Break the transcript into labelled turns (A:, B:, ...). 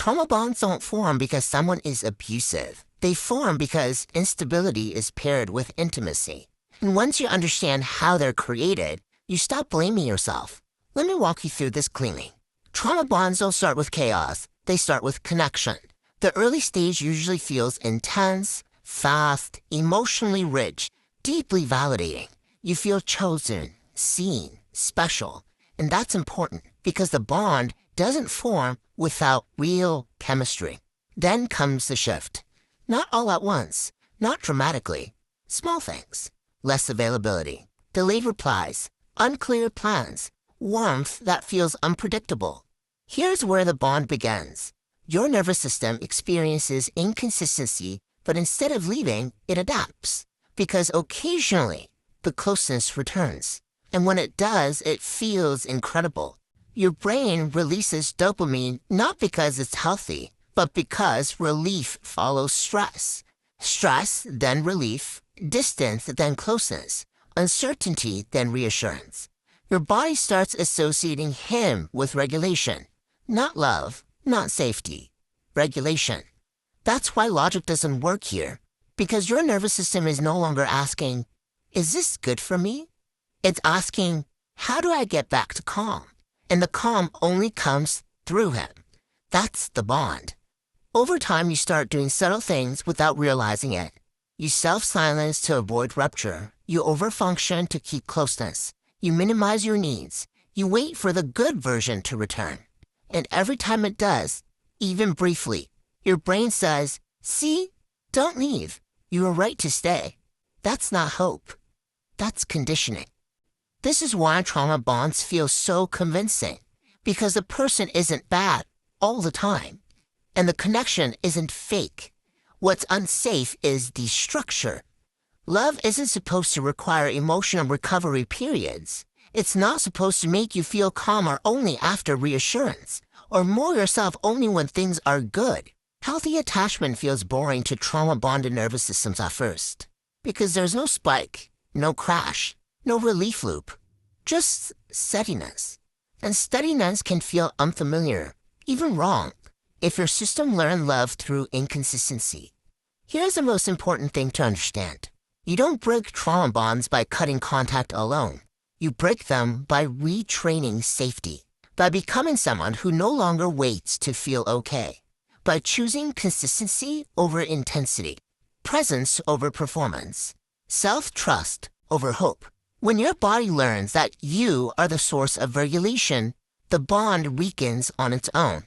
A: Trauma bonds don't form because someone is abusive. They form because instability is paired with intimacy. And once you understand how they're created, you stop blaming yourself. Let me walk you through this cleanly. Trauma bonds don't start with chaos. They start with connection. The early stage usually feels intense, fast, emotionally rich, deeply validating. You feel chosen, seen, special. And that's important because the bond doesn't form without real chemistry. Then comes the shift. Not all at once, not dramatically. Small things. Less availability, delayed replies, unclear plans, warmth that feels unpredictable. Here's where the bond begins. Your nervous system experiences inconsistency, but instead of leaving, it adapts. Because occasionally, the closeness returns. And when it does, it feels incredible. Your brain releases dopamine not because it's healthy, but because relief follows stress. Stress, then relief, distance, then closeness, uncertainty, then reassurance. Your body starts associating him with regulation. Not love, not safety. Regulation. That's why logic doesn't work here. Because your nervous system is no longer asking, is this good for me? It's asking, how do I get back to calm? And the calm only comes through him. That's the bond. Over time, you start doing subtle things without realizing it. You self-silence to avoid rupture. You overfunction to keep closeness. You minimize your needs. You wait for the good version to return. And every time it does, even briefly, your brain says, see, don't leave. You are right to stay. That's not hope. That's conditioning. This is why trauma bonds feel so convincing. Because the person isn't bad all the time. And the connection isn't fake. What's unsafe is the structure. Love isn't supposed to require emotional recovery periods. It's not supposed to make you feel calmer only after reassurance, or more yourself only when things are good. Healthy attachment feels boring to trauma-bonded nervous systems at first, because there's no spike, no crash, no relief loop, just steadiness. And steadiness can feel unfamiliar, even wrong, if your system learned love through inconsistency. Here's the most important thing to understand. You don't break trauma bonds by cutting contact alone. You break them by retraining safety, by becoming someone who no longer waits to feel okay, by choosing consistency over intensity, presence over performance, self-trust over hope. When your body learns that you are the source of regulation, the bond weakens on its own.